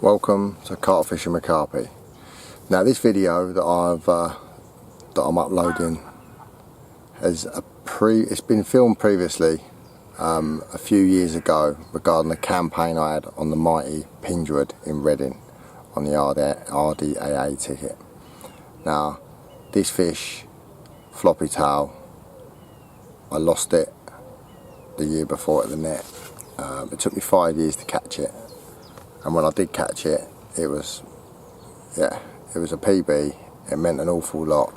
Welcome to Carp Fishing with Carpy. Now this video that I'm uploading it's been filmed previously a few years ago regarding a campaign I had on the mighty Pingewood in Reading on the RDAA ticket. Now this fish, floppy tail, I lost it the year before at the net. It took me 5 years to catch it, and when I did catch it, it was a PB. It meant an awful lot,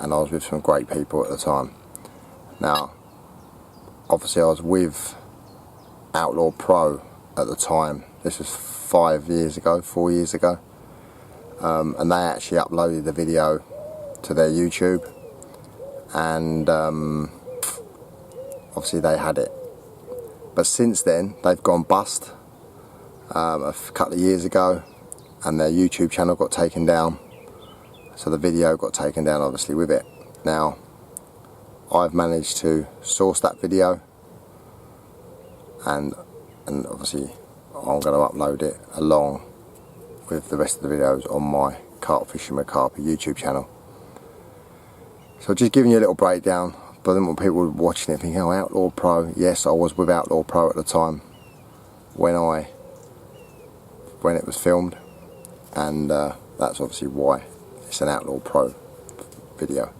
and I was with some great people at the time. Now obviously I was with Outlaw Pro at the time. This was 4 years ago, and they actually uploaded the video to their YouTube, and obviously they had it. But since then they've gone bust a couple of years ago, and their YouTube channel got taken down, so the video got taken down obviously with it. Now I've managed to source that video, and obviously I'm going to upload it along with the rest of the videos on my Carp Fishing with Carpy YouTube channel. So just giving you a little breakdown, but I didn't want people watching it thinking, oh, Outlaw Pro. Yes, I was with Outlaw Pro at the time when it was filmed, and that's obviously why it's an Outlaw Pro video.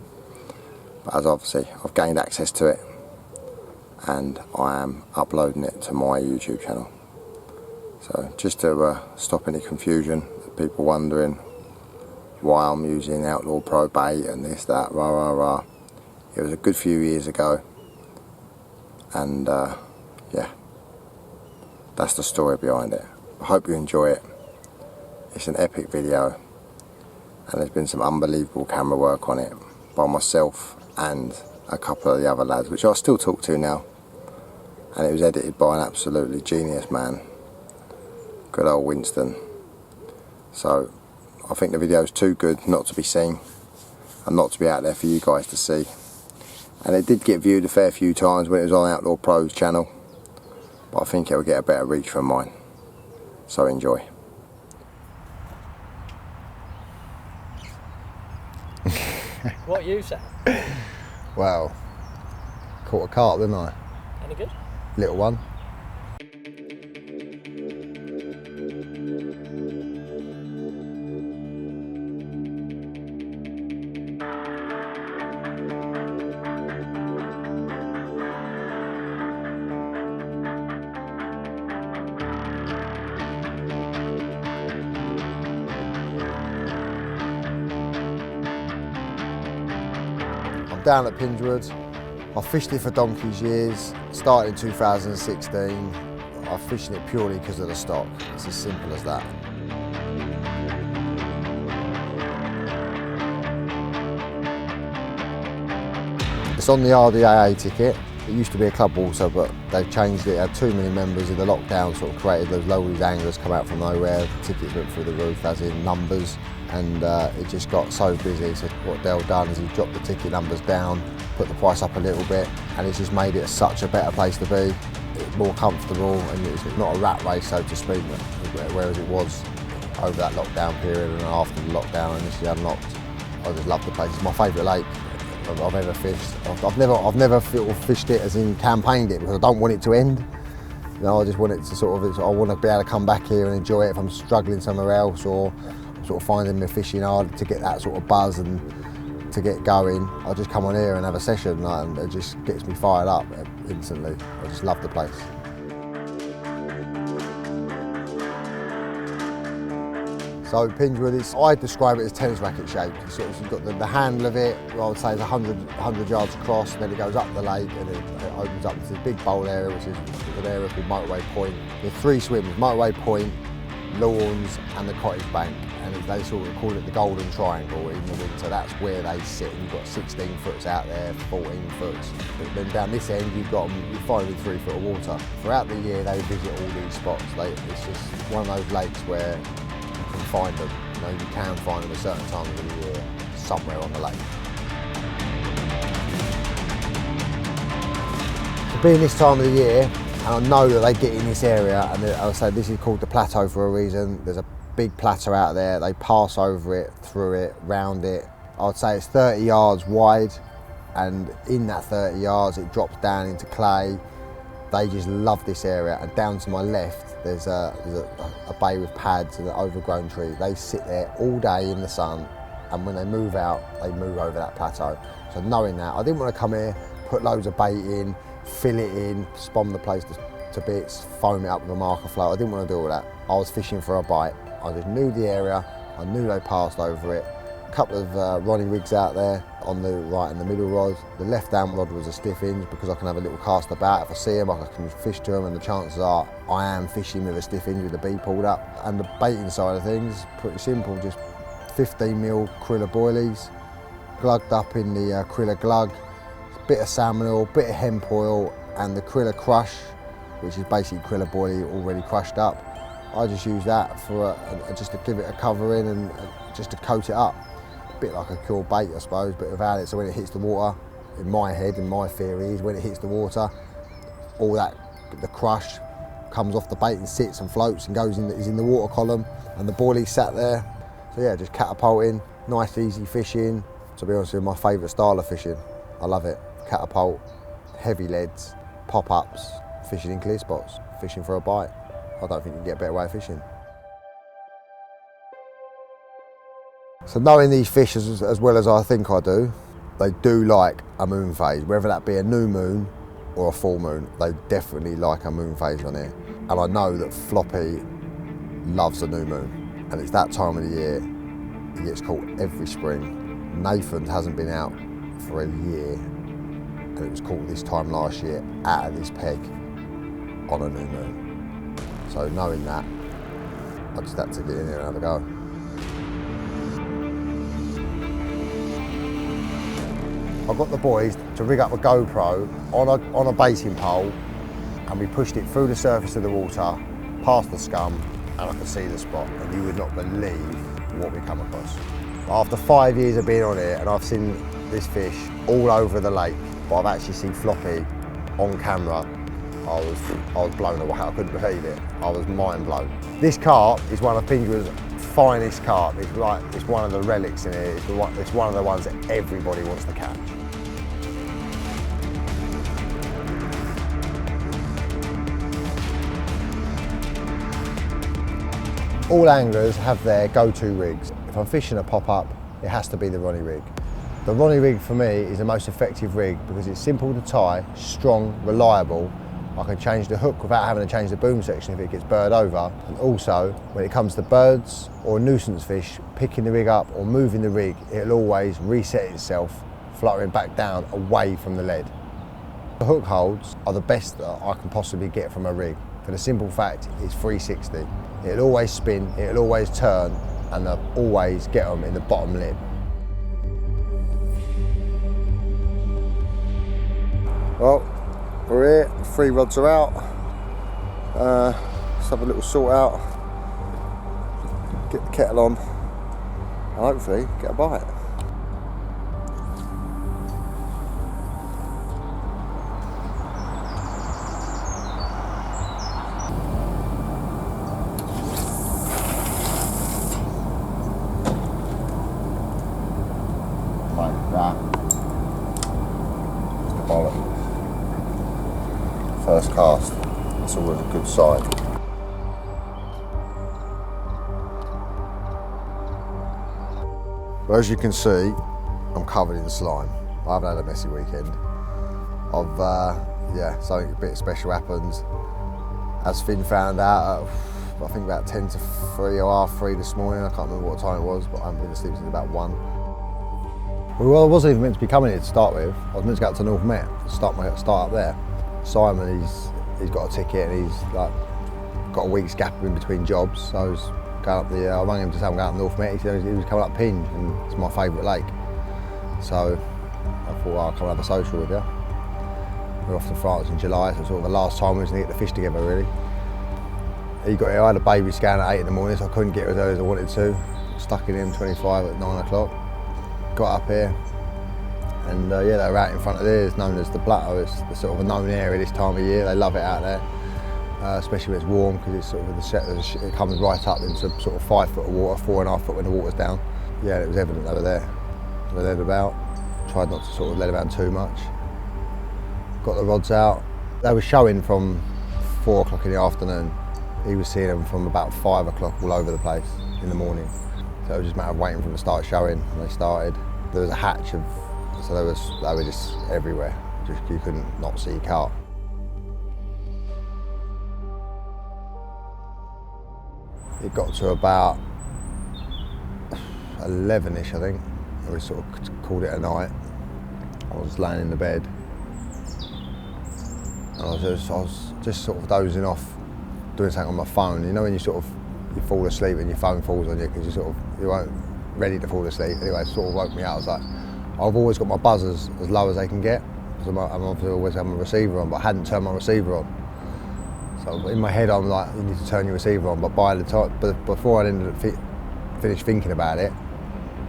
But as obviously I've gained access to it, and I am uploading it to my YouTube channel. So just to stop any confusion, people wondering why I'm using Outlaw Pro bait and this, that, rah rah rah. It was a good few years ago, and yeah, that's the story behind it. I hope you enjoy it. It's an epic video, and there's been some unbelievable camera work on it by myself and a couple of the other lads, which I still talk to now, and it was edited by an absolutely genius man, good old Winston. So I think the video is too good not to be seen and not to be out there for you guys to see. And it did get viewed a fair few times when it was on Outlaw Pro's channel, but I think it will get a better reach from mine. So enjoy. What you say? Well, caught a carp, didn't I? Any good? Little one. Down at Pingewood. I fished it for donkey's years, started in 2016. I fished it purely because of the stock. It's as simple as that. It's on the RDAA ticket. It used to be a club water, but they've changed it. It had too many members in the lockdown, sort of created those loads of anglers come out from nowhere. The tickets went through the roof, as in numbers, and it just got so busy. So what Dale done is he dropped the ticket numbers down, put the price up a little bit, and it's just made it such a better place to be. It's more comfortable, and it's not a rat race, so to speak, whereas it was over that lockdown period and after the lockdown initially unlocked. I just love the place. It's my favourite lake I've ever fished. I've never fished it as in campaigned it, because I don't want it to end. You know, I just want it to I want to be able to come back here and enjoy it if I'm struggling somewhere else, or sort of finding me fishing hard to get that sort of buzz and to get going. I just come on here and have a session, and it just gets me fired up instantly. I just love the place. So Pingewood, I describe it as tennis racket shaped. You've got the handle of it, I would say is 100 yards across, and then it goes up the lake, and it opens up to the big bowl area, which is an area called Motorway Point. There's 3 swims: Motorway Point, Lawns and the Cottage Bank, and they sort of call it the Golden Triangle in the winter. That's where they sit. You've got 16 foots out there, 14 foots. But then down this end you've got 5 and 3 foot of water. Throughout the year they visit all these spots. It's just one of those lakes where you can find them. You know, you can find them at certain times of the year somewhere on the lake. So being this time of the year, And I know that they get in this area, and I'll say this is called the plateau for a reason. There's a big plateau out there. They pass over it, through it, round it. I'd say it's 30 yards wide, and in that 30 yards it drops down into clay. They just love this area, and down to my left there's a bay with pads and an overgrown tree. They sit there all day in the sun, and when they move out, they move over that plateau. So knowing that, I didn't want to come here, put loads of bait in, fill it in, bomb the place to bits, foam it up with a marker float. I didn't want to do all that. I was fishing for a bite. I just knew the area, I knew they passed over it. A couple of Ronnie rigs out there on the right and the middle rod. The left hand rod was a stiff hinge because I can have a little cast about. If I see them, I can fish to them, and the chances are I am fishing with a stiff hinge with the B pulled up. And the baiting side of things, pretty simple, just 15mm Krilla boilies, glugged up in the Krilla glug, a bit of salmon oil, bit of hemp oil, and the Krilla crush, which is basically Krilla boilie already crushed up. I just use that for just to give it a cover in and just to coat it up. A bit like a cool bait, I suppose, but without it. So when it hits the water, in my head and my theory is when it hits the water, all that, the crush comes off the bait and sits and floats and is in the water column, and the boilie sat there. So yeah, just catapulting, nice easy fishing. To be honest with you, my favourite style of fishing. I love it. Catapult, heavy leads, pop-ups, fishing in clear spots, fishing for a bite. I don't think you can get a better way of fishing. So knowing these fish as well as I think I do, they do like a moon phase, whether that be a new moon or a full moon. They definitely like a moon phase on here. And I know that Floppy loves a new moon, and it's that time of the year. He gets caught every spring. Nathan hasn't been out for a year, and it was caught this time last year out of this peg on a new moon. So knowing that, I just had to get in here and have a go. I got the boys to rig up a GoPro on a baiting pole, and we pushed it through the surface of the water, past the scum, and I could see the spot, and you would not believe what we come across. After 5 years of being on it, and I've seen this fish all over the lake, but I've actually seen Floppy on camera, I was blown away. I couldn't believe it. I was mind blown. This carp is one of Pingewood's finest carp. It's one of the relics in here. It's one of the ones that everybody wants to catch. All anglers have their go-to rigs. If I'm fishing a pop-up, it has to be the Ronnie rig. The Ronnie rig for me is the most effective rig because it's simple to tie, strong, reliable. I can change the hook without having to change the boom section if it gets burred over. And also, when it comes to birds or nuisance fish, picking the rig up or moving the rig, it'll always reset itself, fluttering back down away from the lead. The hook holds are the best that I can possibly get from a rig. For the simple fact, it's 360. It'll always spin, it'll always turn, and they'll always get them in the bottom lid. Well, we're here, the 3 rods are out. Let's have a little sort out, get the kettle on, and hopefully get a bite. Like that. It's the bollock. First cast, that's always a good sign. Well, as you can see, I'm covered in slime. I haven't had a messy weekend. Something a bit special happened. As Finn found out, I think about 10 to 3 or half 3 this morning. I can't remember what time it was, but I haven't been asleep since about 1. Well, I wasn't even meant to be coming here to start with. I was meant to go out to North Met, start up there. Simon, he's got a ticket and he's like got a week's gap in between jobs. So I was going up I rang him to say I'm going up North Met. He said he was coming up Pinge, and it's my favourite lake. So I thought, I'll come and have a social with you. We're off to France in July, so it's sort of the last time we was going to get the fish together really. He got here, I had a baby scan at 8 in the morning, so I couldn't get here as early as I wanted to. Stuck in M25 at 9 o'clock. Got up here, And yeah, they were out in front of there. It's known as the Plateau. It's the sort of a known area this time of year. They love it out there, especially when it's warm, because it's sort of it comes right up into sort of 5 foot of water, 4.5 foot when the water's down. Yeah, it was evident they were there. They led about. Tried not to sort of let about too much. Got the rods out. They were showing from 4 o'clock in the afternoon. He was seeing them from about 5 o'clock all over the place in the morning. So it was just a matter of waiting for them to start showing. And they started. There was a hatch of, so they were just everywhere. You couldn't not see carp. It got to about 11ish, I think. We sort of called it a night. I was laying in the bed. And I was just sort of dozing off, doing something on my phone. You know when you fall asleep and your phone falls on you because you weren't ready to fall asleep. Anyway, it sort of woke me up. I was like, I've always got my buzzers as low as they can get, because I'm obviously always having my receiver on, but I hadn't turned my receiver on. So in my head I'm like, you need to turn your receiver on, but by the time, before I finished thinking about it,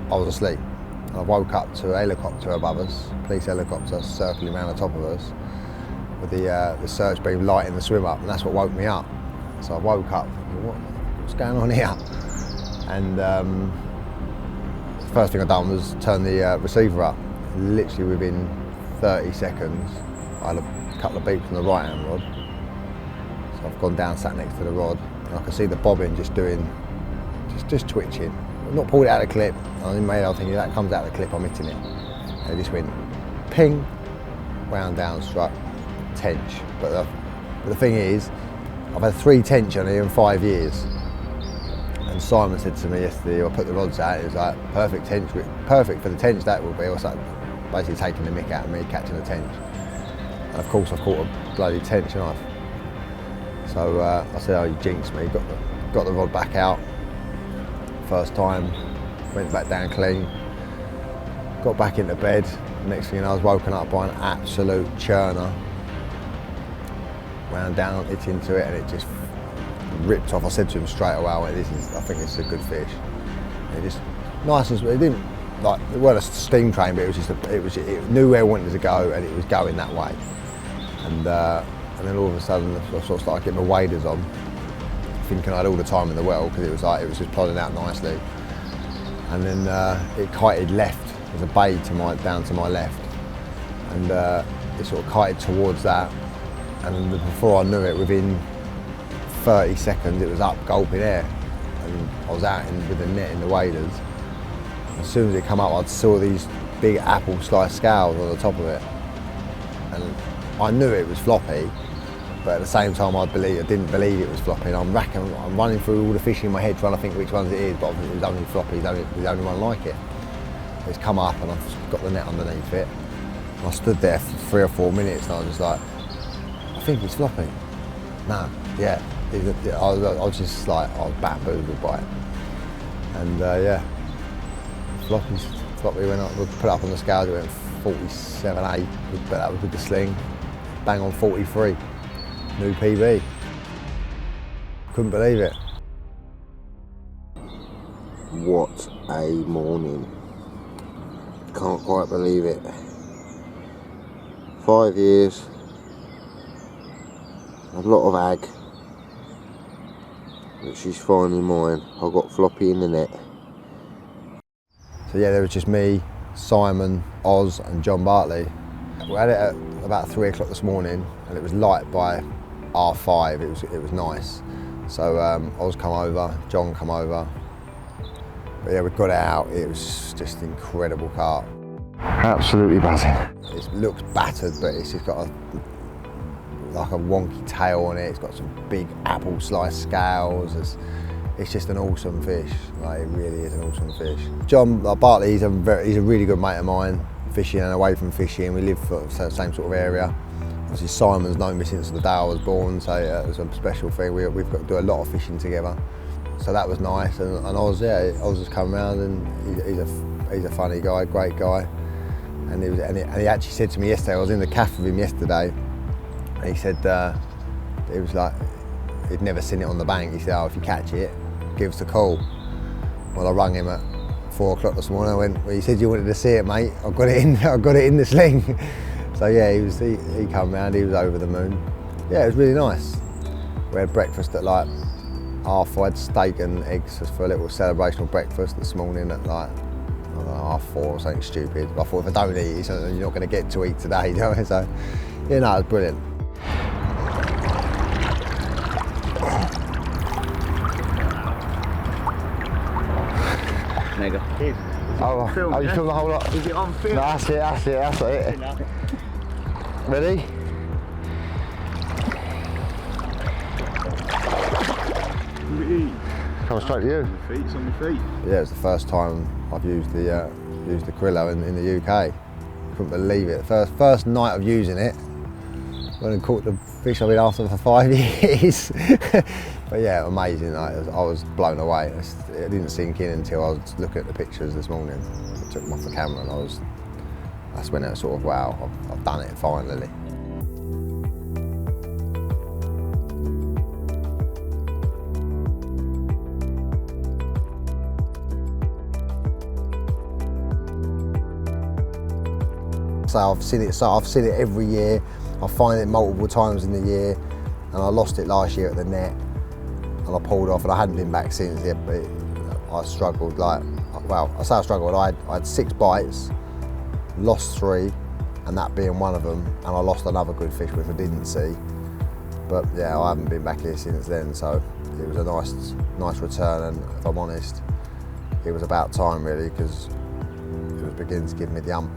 I was asleep. And I woke up to a helicopter above us, police helicopter circling around the top of us, with the search beam lighting the swim up, and that's what woke me up. So I woke up, what's going on here? And the first thing I done was turn the receiver up. Literally within 30 seconds, I had a couple of beeps on the right hand rod. So I've gone down, sat next to the rod, and I can see the bobbin just twitching. I've not pulled it out of the clip. And in my head I was thinking, that comes out of the clip, I'm hitting it. And it just went ping, wound down, struck, tench. But the thing is, I've had 3 tench on here in 5 years. And Simon said to me yesterday, I put the rods out, it was like, perfect tench, perfect for the tench that would be. I was like, basically taking the mick out of me, catching a tench. And of course I've caught a bloody tench knife. So I said, oh, you jinxed me. Got the rod back out, first time, went back down clean, got back into bed. Next thing you know, I was woken up by an absolute churner. Wound down, hit into it, and it just ripped off. I said to him straight away, I think it's a good fish. And it just nice and it didn't like, it wasn't a steam train, but it knew where it wanted to go, and it was going that way. And then all of a sudden, I sort of started getting my waders on, thinking I had all the time in the world, because it was just plodding out nicely. And then it kited left. There's a bay down to my left, and it sort of kited towards that. And before I knew it, within 30 seconds, it was up gulping air, and I was out with the net in the waders. As soon as it came up, I saw these big apple sliced scales on the top of it, and I knew it was floppy, but at the same time I didn't believe it was floppy. And I'm running through all the fish in my head trying to think which ones it is, but obviously it was only floppy, it was the only one like it. It's come up and I've got the net underneath it. And I stood there for 3 or 4 minutes, and I was just like, I think it's floppy. No, yeah. I was just like, I was bamboozled by it. And yeah, floppy went up, we put it up on the scales, it went 47.8, but that was with the sling. Bang on 43, new PB. Couldn't believe it. What a morning. Can't quite believe it. 5 years, a lot of ag, which is finally mine. I got floppy in the net. So yeah, there was just me, Simon, Oz and John Bartley. We had it at about 3 o'clock this morning, and it was light by R5, it was nice. So Oz come over, John come over. But yeah, we got it out, it was just incredible carp. Absolutely buzzing. It looks battered, but it's just got like a wonky tail on it. It's got some big apple slice scales. It's just an awesome fish. Like, it really is an awesome fish. John Bartley, he's a really good mate of mine, fishing and away from fishing. We live for the same sort of area. Obviously Simon's known me since the day I was born, so it was a special thing. We've got to do a lot of fishing together. So that was nice, and Oz just come around, and he's a funny guy, great guy. And he actually said to me yesterday, I was in the cafe with him yesterday, and he said, it was like, he'd never seen it on the bank. He said, oh, if you catch it, give us a call. Well, I rang him at 4 o'clock this morning. I went, well, you said you wanted to see it, mate. I've got it in. I've got it in the sling. So yeah, he come round. He was over the moon. Yeah, it was really nice. We had breakfast at like half. I had steak and eggs just for a little celebrational breakfast this morning at like, I don't know, 4:30 or something stupid. I thought if I don't eat, you're not going to get to eat today, you know? So yeah, no, it was brilliant. Mega. Oh, Film, you yeah? filmed the whole lot? Is it on film? No, that's it. Ready? Come straight to you. It's on your feet. Yeah, it's the first time I've used the Carrillo in the UK. Couldn't believe it. First night of using it, when I caught the fish I've been after for 5 years. But yeah, amazing. I was blown away. It didn't sink in until I was looking at the pictures this morning. I took them off the camera and that's when it was sort of, wow, I've done it finally. So I've seen it every year. I find it multiple times in the year, and I lost it last year at the net, and I pulled off, and I hadn't been back since. Yeah, but I struggled. I struggled. I had 6 bites, lost 3, and that being one of them, and I lost another good fish which I didn't see. But yeah, I haven't been back here since then. So it was a nice return, and if I'm honest, it was about time really, because it was beginning to give me the hump.